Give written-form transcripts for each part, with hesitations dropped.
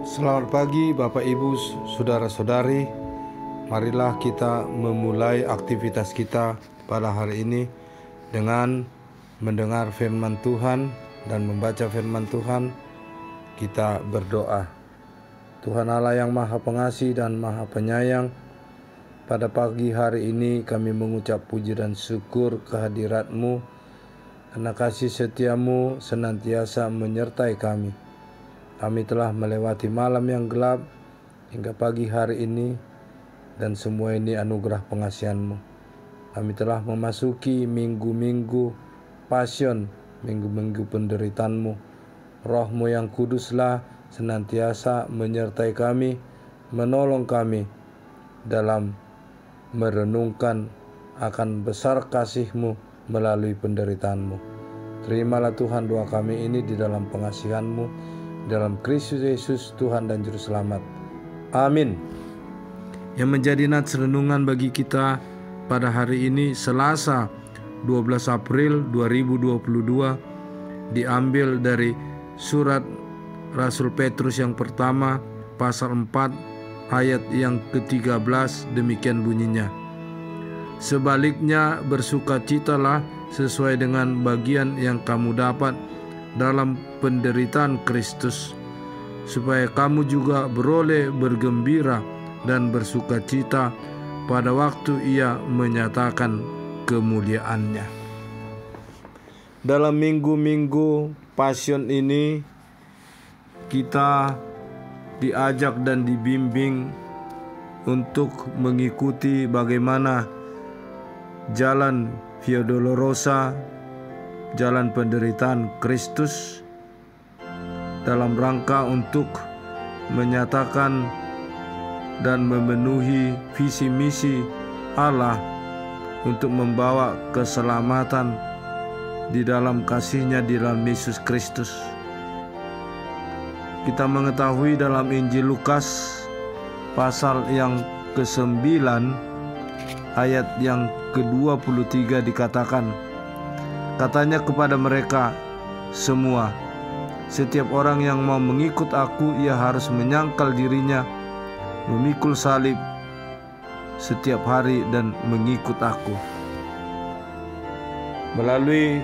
Selamat pagi Bapak Ibu, Saudara-saudari. Marilah kita memulai aktivitas kita pada hari ini dengan mendengar firman Tuhan dan membaca firman Tuhan. Kita berdoa. Tuhan Allah yang Maha Pengasih dan Maha Penyayang, pada pagi hari ini kami mengucap puji dan syukur kehadirat-Mu, karena kasih setia-Mu senantiasa menyertai kami. Kami telah melewati malam yang gelap hingga pagi hari ini, dan semua ini anugerah pengasihan-Mu. Kami telah memasuki minggu-minggu Passion, minggu-minggu penderitaan-Mu. Roh-Mu yang kuduslah senantiasa menyertai kami, menolong kami dalam merenungkan akan besar kasih-Mu melalui penderitaan-Mu. Terimalah Tuhan doa kami ini di dalam pengasihan-Mu, dalam Kristus Yesus Tuhan dan Juru Selamat. Amin. Yang menjadi nats renungan bagi kita pada hari ini, Selasa 12 April 2022, diambil dari surat Rasul Petrus yang pertama, pasal 4 ayat yang ke-13, demikian bunyinya. Sebaliknya bersukacitalah sesuai dengan bagian yang kamu dapat dalam penderitaan Kristus, supaya kamu juga beroleh bergembira dan bersukacita pada waktu Ia menyatakan kemuliaannya. Dalam minggu-minggu Passion ini, kita diajak dan dibimbing untuk mengikuti bagaimana jalan Via Dolorosa, jalan penderitaan Kristus, dalam rangka untuk menyatakan dan memenuhi visi misi Allah untuk membawa keselamatan di dalam kasih-Nya di dalam Yesus Kristus. Kita mengetahui dalam Injil Lukas pasal yang ke-9 ayat yang ke-23 dikatakan, katanya kepada mereka semua, setiap orang yang mau mengikut aku, ia harus menyangkal dirinya, memikul salib setiap hari dan mengikut aku. Melalui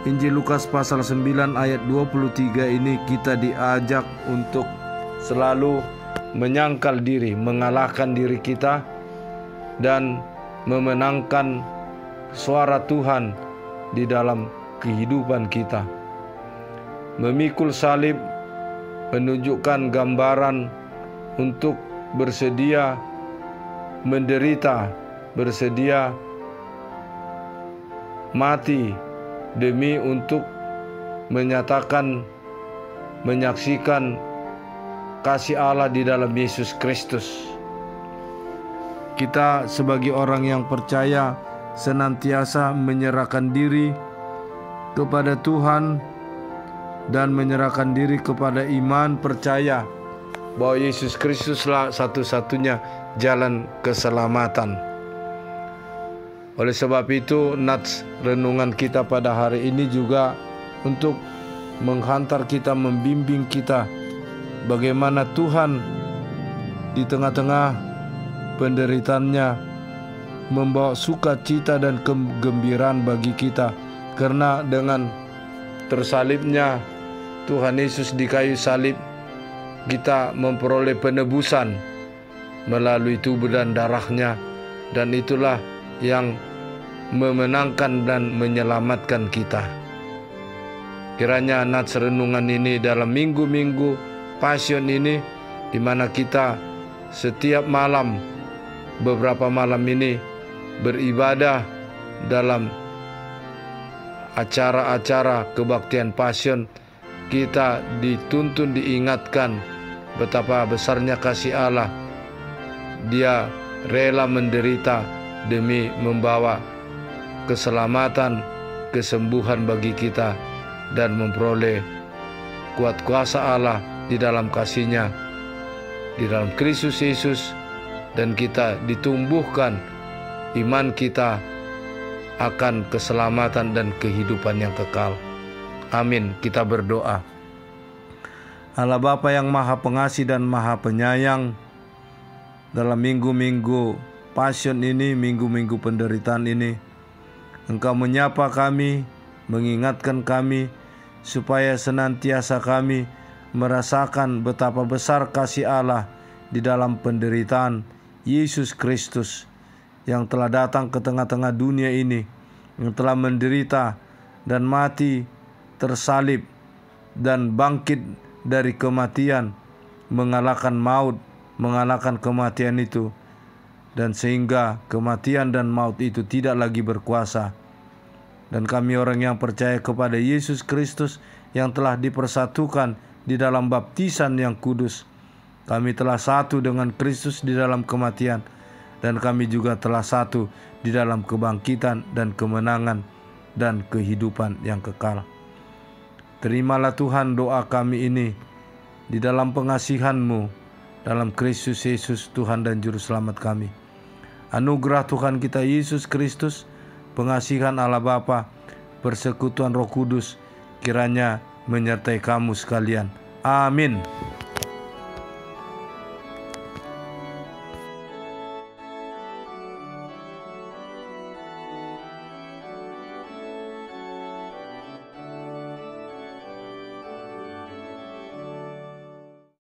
Injil Lukas pasal 9 ayat 23 ini, kita diajak untuk selalu menyangkal diri, mengalahkan diri kita, dan memenangkan suara Tuhan di dalam kehidupan kita. Memikul salib menunjukkan gambaran untuk bersedia menderita, bersedia mati demi untuk menyatakan, menyaksikan kasih Allah di dalam Yesus Kristus. Kita sebagai orang yang percaya senantiasa menyerahkan diri kepada Tuhan dan menyerahkan diri kepada iman, percaya bahwa Yesus Kristuslah satu-satunya jalan keselamatan. Oleh sebab itu, nats renungan kita pada hari ini juga untuk menghantar kita, membimbing kita bagaimana Tuhan di tengah-tengah penderitaannya membawa sukacita dan kegembiraan bagi kita, karena dengan tersalibnya Tuhan Yesus di kayu salib, kita memperoleh penebusan melalui tubuh dan darah-Nya, dan itulah yang memenangkan dan menyelamatkan kita. Kiranya nats renungan ini dalam minggu-minggu Passion ini, di mana kita setiap malam, beberapa malam ini beribadah dalam acara-acara kebaktian Passion, kita dituntun, diingatkan betapa besarnya kasih Allah. Dia rela menderita demi membawa keselamatan, kesembuhan bagi kita, dan memperoleh kuat kuasa Allah di dalam kasih-Nya di dalam Kristus Yesus, dan kita ditumbuhkan iman kita akan keselamatan dan kehidupan yang kekal. Amin. Kita berdoa. Allah Bapa yang Maha Pengasih dan Maha Penyayang, dalam minggu-minggu Passion ini, minggu-minggu penderitaan ini, Engkau menyapa kami, mengingatkan kami, supaya senantiasa kami merasakan betapa besar kasih Allah di dalam penderitaan Yesus Kristus yang telah datang ke tengah-tengah dunia ini, yang telah menderita dan mati, tersalib dan bangkit dari kematian, mengalahkan maut, mengalahkan kematian itu, dan sehingga kematian dan maut itu tidak lagi berkuasa. Dan kami orang yang percaya kepada Yesus Kristus yang telah dipersatukan di dalam baptisan yang kudus, kami telah satu dengan Kristus di dalam kematian, dan kami juga telah satu di dalam kebangkitan dan kemenangan dan kehidupan yang kekal. Terimalah Tuhan doa kami ini di dalam pengasihan-Mu, dalam Kristus Yesus Tuhan dan Juru Selamat kami. Anugerah Tuhan kita Yesus Kristus, pengasihan Allah Bapa, persekutuan Roh Kudus, kiranya menyertai kamu sekalian. Amin.